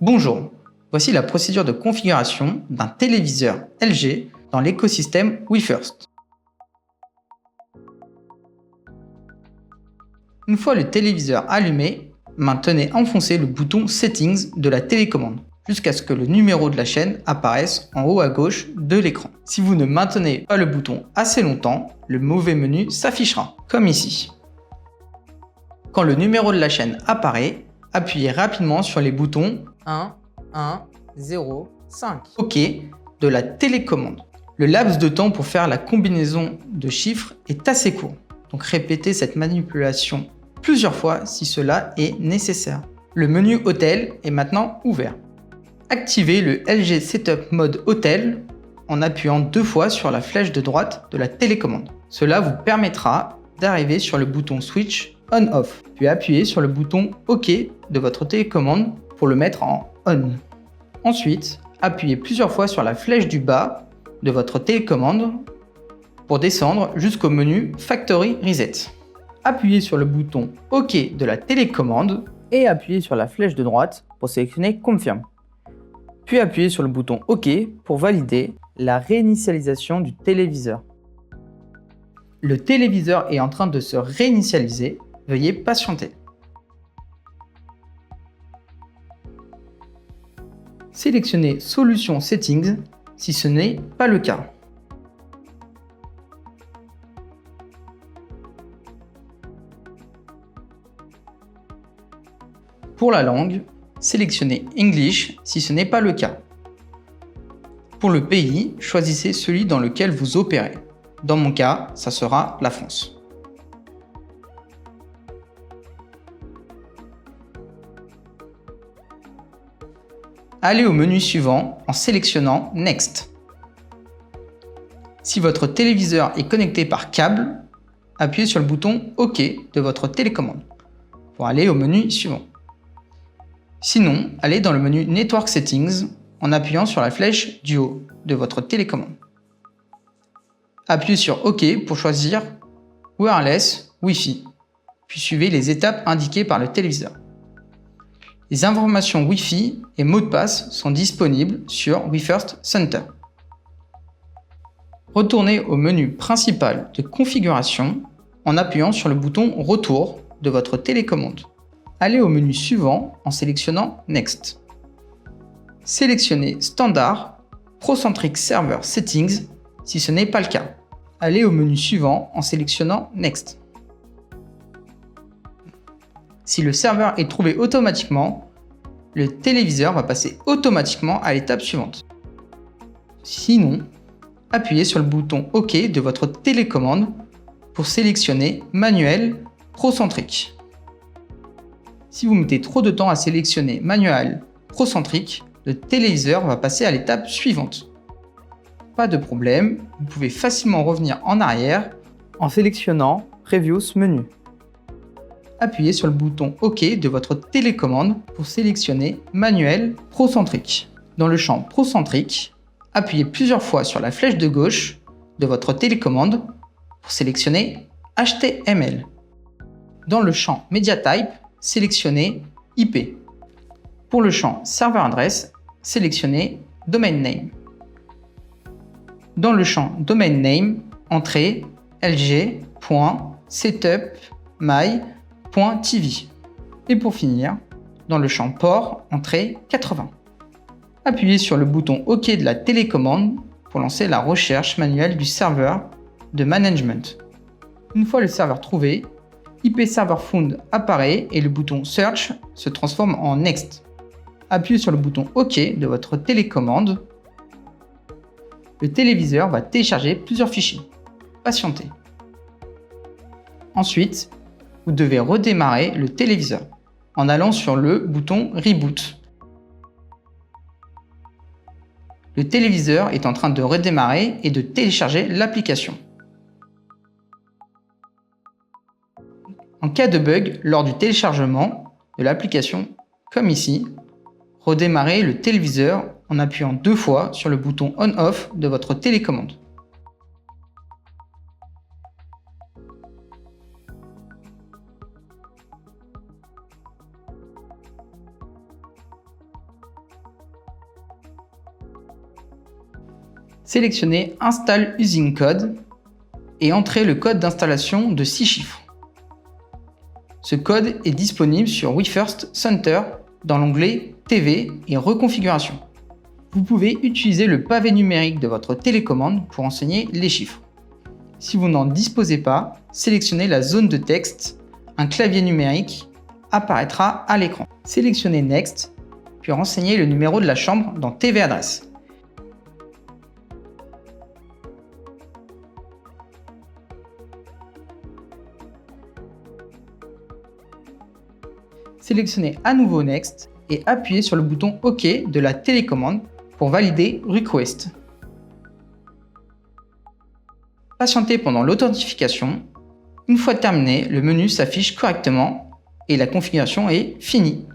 Bonjour, voici la procédure de configuration d'un téléviseur LG dans l'écosystème WeFirst. Une fois le téléviseur allumé, maintenez enfoncé le bouton Settings de la télécommande jusqu'à ce que le numéro de la chaîne apparaisse en haut à gauche de l'écran. Si vous ne maintenez pas le bouton assez longtemps, le mauvais menu s'affichera, comme ici. Quand le numéro de la chaîne apparaît, appuyez rapidement sur les boutons 1, 1, 0, 5 OK de la télécommande. Le laps de temps pour faire la combinaison de chiffres est assez court, donc répétez cette manipulation plusieurs fois si cela est nécessaire. Le menu Hôtel est maintenant ouvert. Activez le LG Setup Mode Hôtel en appuyant 2 fois sur la flèche de droite de la télécommande. Cela vous permettra d'arriver sur le bouton Switch On-Off, puis appuyez sur le bouton OK de votre télécommande pour le mettre en On. Ensuite, appuyez plusieurs fois sur la flèche du bas de votre télécommande pour descendre jusqu'au menu Factory Reset. Appuyez sur le bouton OK de la télécommande et appuyez sur la flèche de droite pour sélectionner Confirm. Puis appuyez sur le bouton OK pour valider la réinitialisation du téléviseur. Le téléviseur est en train de se réinitialiser, veuillez patienter. Sélectionnez Solution Settings si ce n'est pas le cas. Pour la langue, sélectionnez English si ce n'est pas le cas. Pour le pays, choisissez celui dans lequel vous opérez. Dans mon cas, ça sera la France. Allez au menu suivant en sélectionnant Next. Si votre téléviseur est connecté par câble, appuyez sur le bouton OK de votre télécommande pour aller au menu suivant. Sinon, allez dans le menu Network Settings en appuyant sur la flèche du haut de votre télécommande. Appuyez sur OK pour choisir Wireless Wi-Fi, puis suivez les étapes indiquées par le téléviseur. Les informations Wi-Fi et mots de passe sont disponibles sur WeFirst Center. Retournez au menu principal de configuration en appuyant sur le bouton Retour de votre télécommande. Allez au menu suivant en sélectionnant Next. Sélectionnez Standard ProCentric Server Settings si ce n'est pas le cas. Allez au menu suivant en sélectionnant Next. Si le serveur est trouvé automatiquement, le téléviseur va passer automatiquement à l'étape suivante. Sinon, appuyez sur le bouton OK de votre télécommande pour sélectionner Manuel ProCentric. Si vous mettez trop de temps à sélectionner Manuel ProCentric, le téléviseur va passer à l'étape suivante. Pas de problème, vous pouvez facilement revenir en arrière en sélectionnant Previous Menu. Appuyez sur le bouton OK de votre télécommande pour sélectionner Manuel ProCentric. Dans le champ ProCentric, appuyez plusieurs fois sur la flèche de gauche de votre télécommande pour sélectionner HTML. Dans le champ MediaType, sélectionnez IP. Pour le champ Server Address, sélectionnez Domain Name. Dans le champ Domain Name, entrez lg.setupmy.tv. Et pour finir, dans le champ port, entrez 80. Appuyez sur le bouton OK de la télécommande pour lancer la recherche manuelle du serveur de management. Une fois le serveur trouvé, IP Server Found apparaît et le bouton Search se transforme en Next. Appuyez sur le bouton OK de votre télécommande. Le téléviseur va télécharger plusieurs fichiers. Patientez. Ensuite, vous devez redémarrer le téléviseur en allant sur le bouton Reboot. Le téléviseur est en train de redémarrer et de télécharger l'application. En cas de bug lors du téléchargement de l'application, comme ici, redémarrez le téléviseur en appuyant 2 fois sur le bouton On-Off de votre télécommande. Sélectionnez Install Using Code et entrez le code d'installation de 6 chiffres. Ce code est disponible sur WeFirst Center dans l'onglet TV et Reconfiguration. Vous pouvez utiliser le pavé numérique de votre télécommande pour enseigner les chiffres. Si vous n'en disposez pas, sélectionnez la zone de texte. Un clavier numérique apparaîtra à l'écran. Sélectionnez Next, puis renseignez le numéro de la chambre dans TV Adresse. Sélectionnez à nouveau Next et appuyez sur le bouton OK de la télécommande pour valider Request. Patientez pendant l'authentification. Une fois terminé, le menu s'affiche correctement et la configuration est finie.